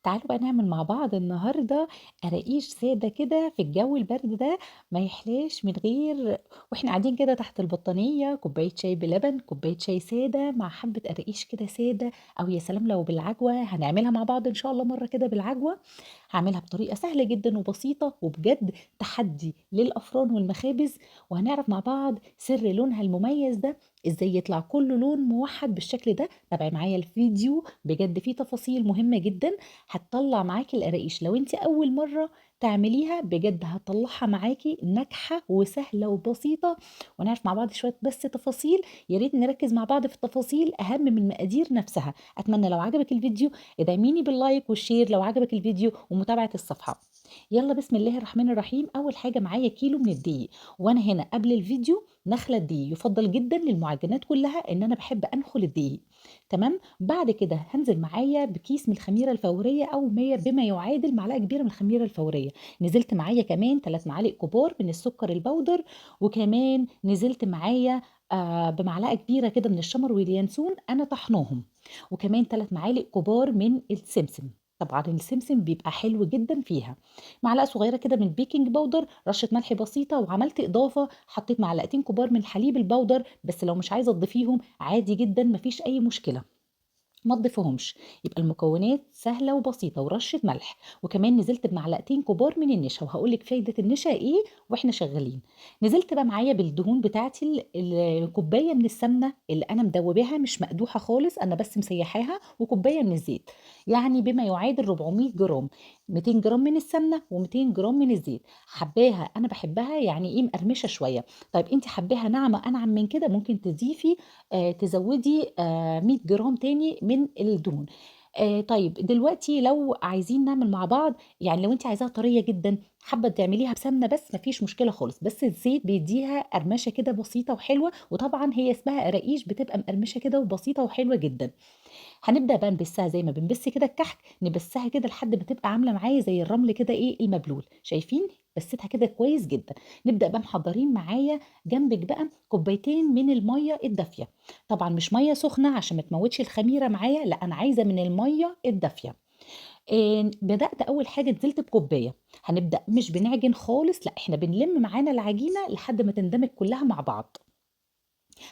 تعالوا بقى نعمل مع بعض النهارده قراقيش سادة كده في الجو البرد ده. ما يحلاش من غير واحنا قاعدين كده تحت البطانية، كوباية شاي بلبن، كوباية شاي سادة مع حبة قراقيش كده سادة. او يا سلام لو بالعجوة، هنعملها مع بعض ان شاء الله مرة كده بالعجوة. هعملها بطريقة سهلة جدا وبسيطة وبجد تحدي للأفران والمخابز. وهنعرف مع بعض سر لونها المميز ده، ازاي يطلع كله لون موحد بالشكل ده. تابعي معايا الفيديو، بجد فيه تفاصيل مهمة جدا هتطلع معاكي القراقيش. لو انت اول مرة تعمليها بجد هتطلعها معاكي ناجحة وسهلة وبسيطة. ونعرف مع بعض شوية بس تفاصيل. يا ريت نركز مع بعض في التفاصيل اهم من المقادير نفسها. اتمنى لو عجبك الفيديو ادعميني باللايك والشير لو عجبك الفيديو ومتابعة الصفحة. يلا بسم الله الرحمن الرحيم. اول حاجة معايا كيلو من الدقيق، وانا هنا قبل الفيديو نخلة الدقيق. يفضل جدا للمعجنات كلها ان انا بحب انخل الدقيق. تمام. بعد كده هنزل معايا بكيس من الخميره الفوريه او 100 بما يعادل معلقه كبيره من الخميره الفوريه. نزلت معايا كمان 3 معالق كبار من السكر البودر. وكمان نزلت معايا بمعلقه كبيره كده من الشمر واليانسون انا طحناهم. وكمان 3 معالق كبار من السمسم. طبعا السمسم بيبقى حلو جدا فيها. معلقه صغيره كده من البيكنج باودر، رشه ملح بسيطه، وعملت اضافه حطيت معلقتين كبار من الحليب البودر. بس لو مش عايزه تضيفيهم عادي جدا مفيش اي مشكله، ما تضيفهمش. يبقى المكونات سهله وبسيطه ورشه ملح. وكمان نزلت بمعلقتين كبار من النشا، وهقول لك فايده النشا ايه واحنا شغالين. نزلت بقى معايا بالدهون بتاعتي الكوبايه من السمنه اللي انا مدوباها مش مقدوحه خالص، انا بس مسيحاها، وكوبايه من الزيت. يعني بما يعادل 400 جرام. 200 جرام من السمنه و200 جرام من الزيت. حباها انا بحبها يعني ايه مقرمشه شويه. طيب انت حباها ناعمه انعم من كده ممكن تضيفي تزودي 100 جرام تاني من الدهون. طيب دلوقتي لو عايزين نعمل مع بعض، يعني لو انت عايزاها طريه جدا حابه تعمليها بسمنه بس مفيش مشكله خالص، بس الزيت بيديها قرمشه كده بسيطه وحلوه، وطبعا هي اسمها قراقيش بتبقى مقرمشه كده وبسيطه وحلوه جدا. هنبدأ بقى نبسها زي ما بنبس كده الكحك، نبسها كده لحد ما تبقى عاملة معايا زي الرمل كده ايه المبلول. شايفين؟ بسيتها كده كويس جدا. نبدأ بقى محضرين معايا جنبك بقى كوبايتين من المية الدافية. طبعا مش مية سخنة عشان ما تموتش الخميرة معايا، لا انا عايزة من المية الدافية. بدأت أول حاجة نزلت بكوباية. هنبدأ مش بنعجن خالص، لا احنا بنلم معانا العجينة لحد ما تندمج كلها مع بعض.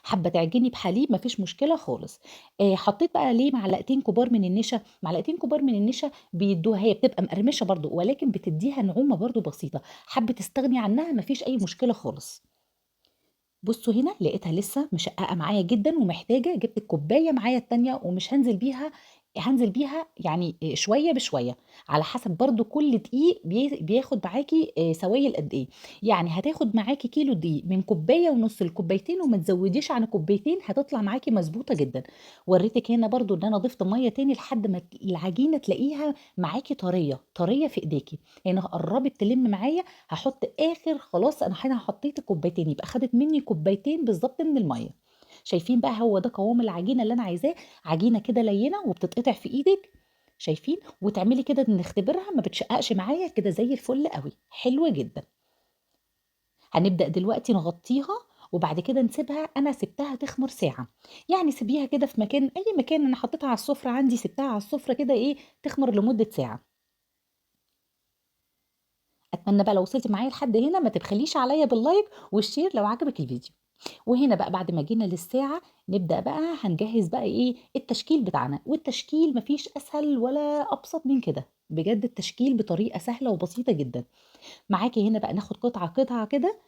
حابه تعجني بحليب مفيش مشكله خالص. حطيت بقى ليه معلقتين كبار من النشا. معلقتين كبار من النشا بيدوها، هي بتبقى مقرمشه برضو ولكن بتديها نعومه برضو بسيطه. حابه تستغني عنها مفيش اي مشكله خالص. بصوا هنا لقيتها لسه مشققه معايا جدا ومحتاجه، جبت الكوبايه معايا التانية ومش هنزل بيها. هنزل بيها يعني شويه بشويه، على حسب برضو كل دقيق بياخد معاكي سوائل قد ايه. يعني هتاخد معاكي كيلو دقيق من كوبايه ونص لكوبايتين، وما تزوديش عن كوبايتين هتطلع معاكي مظبوطه جدا. وريتك هنا برضو ان انا ضفت ميه تاني لحد ما العجينه تلاقيها معاكي طريه طريه في ايديكي. هنا قربت تلم معايا. هحط اخر خلاص، انا هنا حطيت كوبايتين يبقى خدت مني كوبايتين بالظبط من الميه. شايفين بقى هو ده قوام العجينه اللي انا عايزاه. عجينه كده لينه وبتتقطع في ايدك. شايفين؟ وتعملي كده نختبرها ما بتشققش معايا كده زي الفل قوي حلوه جدا. هنبدا دلوقتي نغطيها، وبعد كده نسيبها. انا سبتها تخمر ساعه. يعني سيبيها كده في مكان، اي مكان، انا حطيتها على السفره عندي، سبتها على السفره كده ايه تخمر لمده ساعه. اتمنى بقى لو وصلتي معايا لحد هنا ما تبخليش عليا باللايك والشير لو عجبك الفيديو. وهنا بقى بعد ما جينا للساعة نبدأ بقى هنجهز بقى ايه التشكيل بتاعنا. والتشكيل مفيش اسهل ولا ابسط من كده، بجد التشكيل بطريقة سهلة وبسيطة جدا. معاكي هنا بقى ناخد قطعة قطعة كده.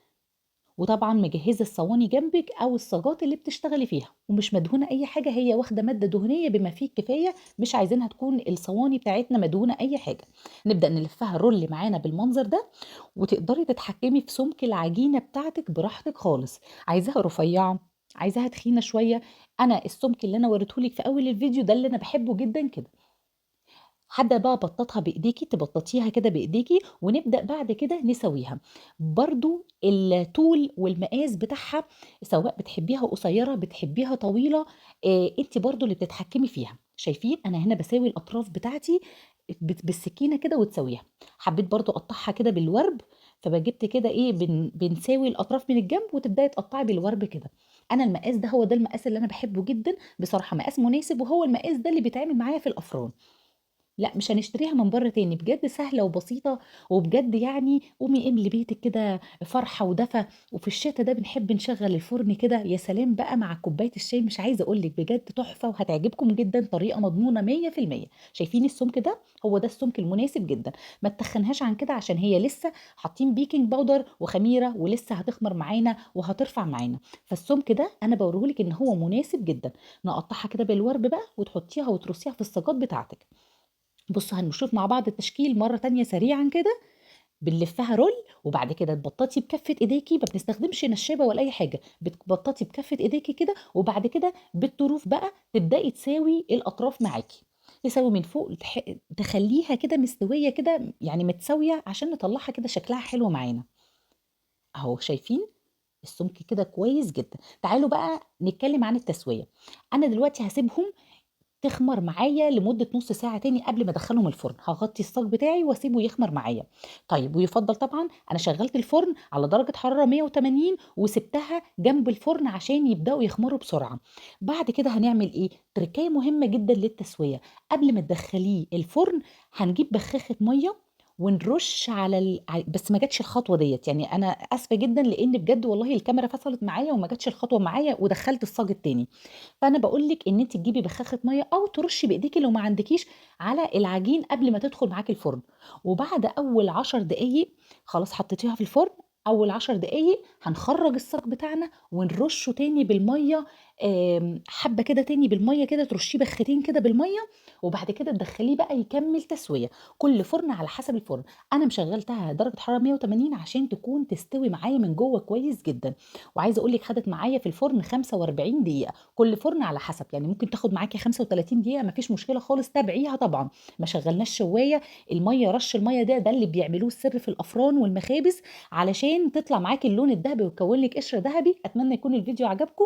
وطبعا مجهزه الصواني جنبك او الصاجات اللي بتشتغلي فيها ومش مدهونه اي حاجه، هي واخده ماده دهنيه بما فيه الكفايه، مش عايزينها تكون الصواني بتاعتنا مدهونه اي حاجه. نبدا نلفها رول معانا بالمنظر ده. وتقدري تتحكمي في سمك العجينه بتاعتك براحتك خالص. عايزاها رفيعه، عايزاها تخينه شويه. انا السمك اللي انا وريتهولك في اول الفيديو ده اللي انا بحبه جدا كده. حابة بقى بططها بايديكي، تبططيها كده بايديكي، ونبدأ بعد كده نسويها. برضو الطول والمقاس بتاعها، سواء بتحبيها قصيرة بتحبيها طويلة، انت برضو اللي بتتحكمي فيها. شايفين انا هنا بساوي الاطراف بتاعتي بالسكينة كده وتسويها. حبيت برضو اقطعها كده بالورب، فبجبت كده ايه بنساوي الاطراف من الجنب وتبداي تقطعي بالورب كده. انا المقاس ده هو ده المقاس اللي انا بحبه جدا بصراحة، مقاس مناسب وهو المقاس ده اللي بيتعمل معايا في الافران. لأ، مش هنشتريها من برّه تاني، بجد سهلة وبسيطة، وبجد يعني قومي املي بيتِك كده فرحة ودفى، وفي الشتا ده بنحب نشغّل الفرن كده، يا سلام بقى مع كوباية الشاي مش عايزة أقول لِك بجد تحفة وهتعجبكم جدًا، طريقة مضمونة 100%. شايفين السمك ده؟ هو ده السمك المناسب جدًا، ما تتخنّهاش عن كده عشان هي لسه حاطين baking powder وخميرة ولسه هتخمر معانا وهترفع معانا، فالسمك ده أنا باوريه لِك إن هو مناسب جدًا. نقطّعها كده بالورب بقى وتحطيها وترصيها في الصاجات بتاعتِك. بصوا هنشوف مع بعض التشكيل مرة تانية سريعا كده. بنلفها رول وبعد كده تبططي بكفة ايديكي، ما بنستخدمش نشابة ولا اي حاجة، بتبططي بكفة ايديكي كده وبعد كده بالطروف بقى تبدأي تساوي الاطراف معاكي، تساوي من فوق تخليها كده مستوية كده يعني متساوية عشان نطلعها كده شكلها حلو معانا. اهو شايفين السمك كده كويس جدا. تعالوا بقى نتكلم عن التسوية. انا دلوقتي هسيبهم تخمر معايا لمدة نُص ساعة تاني قبل ما أدخّلهم الفرن، هاغطّي الصاج بتاعي واسيبه يخمر معايا. طيب ويُفضّل طبعًا أنا شغّلت الفرن على درجة حرارة 180 وسِبتها جنب الفرن عشان يبدأوا يخمروا بسرعة. بعد كده هنعمل إيه، تركاية مهمة جدًا للتسوية، قبل ما تدخّليه الفرن هنجيب بخاخة مَيّة ونرُش على بس ما جاتش الخطوة ديّة، يعني أنا آسفة جدًا لإن بجد والله الكاميرا فصلت معايا وما جاتش الخطوة معايا ودخّلت الصاج التاني. فأنا باقول لِك إن أنتِ تجيبي بخاخة مَيّة أو ترُشّي بإيديكِ لو ما عندكيش على العجين قبل ما تدخل معاكِ الفرن، وبعد أول 10 دقايق خلاص حطيتيها في الفرن، أول 10 دقايق هنخرّج الصاج بتاعنا ونرُشّه تاني بالمَيّة، حبّة كده تاني بالمَيّة كده ترُشّيه بخّتين كده بالمَيّة، وبعد كده تدخّليه بقى يكمّل تسوية، كل فرن على حسب الفرن، أنا مشغّلتها درجة حرارة 180 عشان تكون تستوي معايا من جوّه كويس جدًا، وعايزة أقول لِك خدت معايا في الفرن 45 دقيقة. كل فرن على حسب، يعني ممكن تاخد معاكِ 35 دقيقة ما فيش مشكلة خالص، تابعيها طبعًا، ما شغّلناش شواية، رش المَيّة ده اللي بيعملوه السر في الأفران والمخابز علشان تطلع معاكِ اللون الدهبي وتكوّن لِك قشر دهبي. أتمنى يكون الفيديو عجبكم،